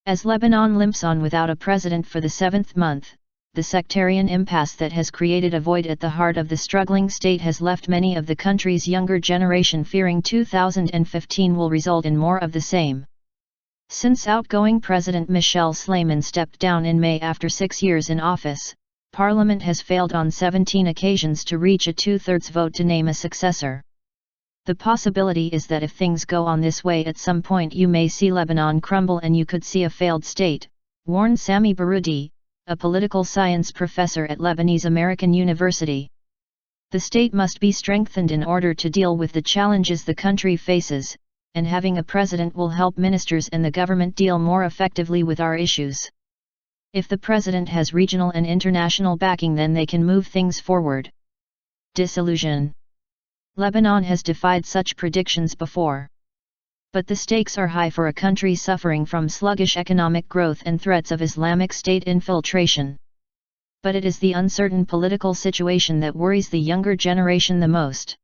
As Lebanon limps on without a president for the seventh month, the sectarian impasse that has created a void at the heart of the struggling state has left many of the country's younger generation fearing 2015 will result in more of the same. Since outgoing President Michel Sleiman stepped down in May after 6 years in office, Parliament has failed on 17 occasions to reach a two-thirds vote to name a successor. The possibility is that if things go on this way at some point you may see Lebanon crumble and you could see a failed state, warned Sami Baroudi, a political science professor at Lebanese American University. The state must be strengthened in order to deal with the challenges the country faces, and having a president will help ministers and the government deal more effectively with our issues. If the president has regional and international backing, then they can move things forward. Disillusion. Lebanon has defied such predictions before. But the stakes are high for a country suffering from sluggish economic growth and threats of Islamic State infiltration. But it is the uncertain political situation that worries the younger generation the most.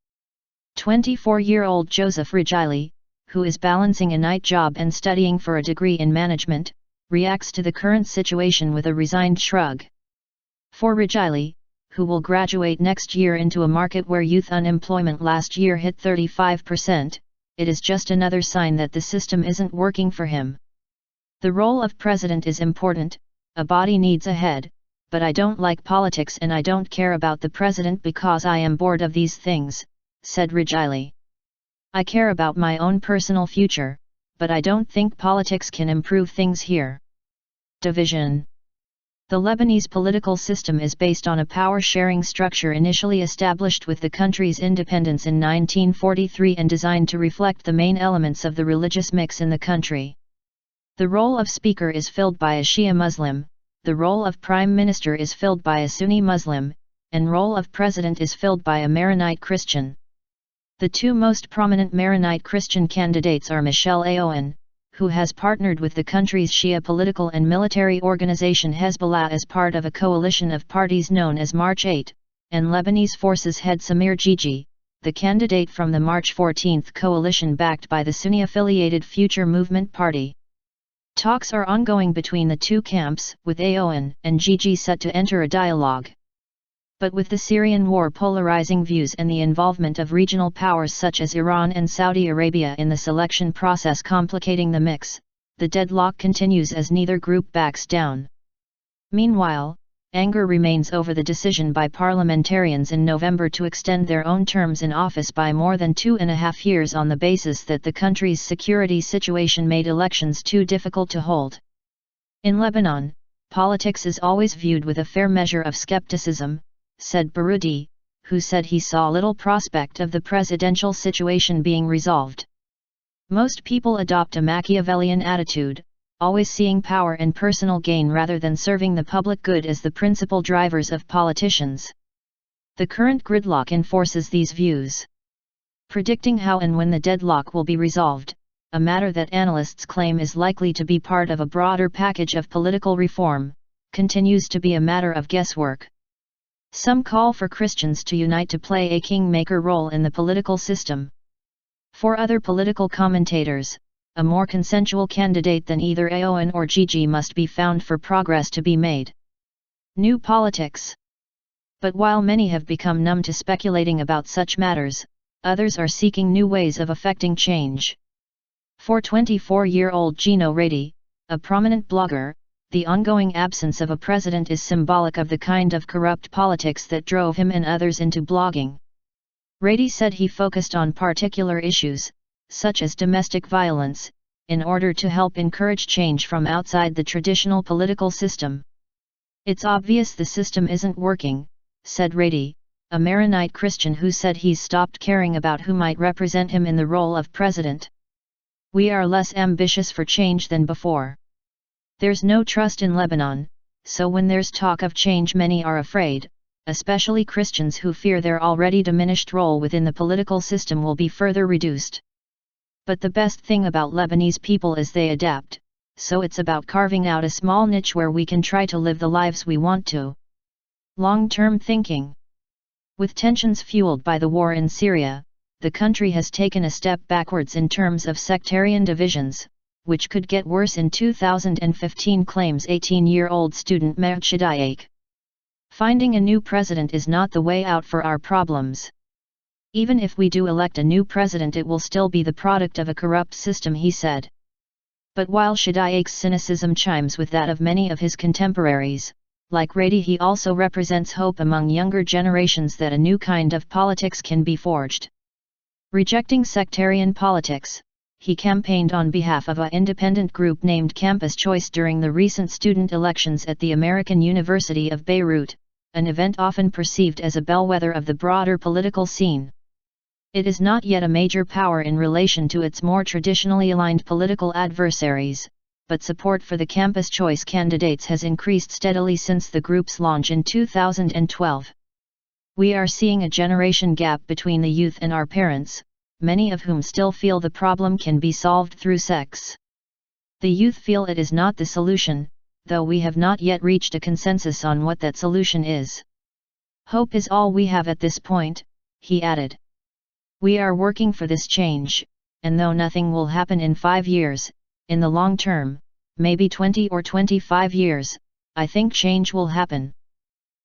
24-year-old Joseph Rijali, who is balancing a night job and studying for a degree in management, reacts to the current situation with a resigned shrug. For Rijali, who will graduate next year into a market where youth unemployment last year hit 35%, it is just another sign that the system isn't working for him. The role of president is important, a body needs a head, but I don't like politics and I don't care about the president because I am bored of these things, said Rijali. I care about my own personal future, but I don't think politics can improve things here. Division. The Lebanese political system is based on a power-sharing structure initially established with the country's independence in 1943 and designed to reflect the main elements of the religious mix in the country. The role of speaker is filled by a Shia Muslim, the role of prime minister is filled by a Sunni Muslim, and role of president is filled by a Maronite Christian. The two most prominent Maronite Christian candidates are Michel Aoun, who has partnered with the country's Shia political and military organization Hezbollah as part of a coalition of parties known as March 8, and Lebanese Forces head Samir Gigi, the candidate from the March 14 coalition backed by the Sunni-affiliated Future Movement Party. Talks are ongoing between the two camps, with Aoun and Gigi set to enter a dialogue. But with the Syrian war polarizing views and the involvement of regional powers such as Iran and Saudi Arabia in the selection process complicating the mix, the deadlock continues as neither group backs down. Meanwhile, anger remains over the decision by parliamentarians in November to extend their own terms in office by more than 2.5 years on the basis that the country's security situation made elections too difficult to hold. In Lebanon, politics is always viewed with a fair measure of skepticism, said Baroudi, who said he saw little prospect of the presidential situation being resolved. Most people adopt a Machiavellian attitude, always seeing power and personal gain rather than serving the public good as the principal drivers of politicians. The current gridlock enforces these views. Predicting how and when the deadlock will be resolved, a matter that analysts claim is likely to be part of a broader package of political reform, continues to be a matter of guesswork. Some call for Christians to unite to play a kingmaker role in the political system. For other political commentators, a more consensual candidate than either Aoun or Gigi must be found for progress to be made. New politics. But while many have become numb to speculating about such matters, others are seeking new ways of effecting change. For 24-year-old Gino Redi, a prominent blogger, the ongoing absence of a president is symbolic of the kind of corrupt politics that drove him and others into blogging. Redi said he focused on particular issues, such as domestic violence, in order to help encourage change from outside the traditional political system. It's obvious the system isn't working, said Redi, a Maronite Christian who said he's stopped caring about who might represent him in the role of president. We are less ambitious for change than before. There's no trust in Lebanon, so when there's talk of change many are afraid, especially Christians who fear their already diminished role within the political system will be further reduced. But the best thing about Lebanese people is they adapt, so it's about carving out a small niche where we can try to live the lives we want to. Long-term thinking. With tensions fueled by the war in Syria, the country has taken a step backwards in terms of sectarian divisions, which could get worse in 2015, claims 18-year-old student Mehd Shadiak. Finding a new president is not the way out for our problems. Even if we do elect a new president, it will still be the product of a corrupt system, he said. But while Shadiak's cynicism chimes with that of many of his contemporaries, like Radi, he also represents hope among younger generations that a new kind of politics can be forged. Rejecting sectarian politics, he campaigned on behalf of an independent group named Campus Choice during the recent student elections at the American University of Beirut, an event often perceived as a bellwether of the broader political scene. It is not yet a major power in relation to its more traditionally aligned political adversaries, but support for the Campus Choice candidates has increased steadily since the group's launch in 2012. We are seeing a generation gap between the youth and our parents, many of whom still feel the problem can be solved through sex. The youth feel it is not the solution, though we have not yet reached a consensus on what that solution is. Hope is all we have at this point, he added. We are working for this change, and though nothing will happen in 5 years, in the long term, maybe 20 or 25 years, I think change will happen.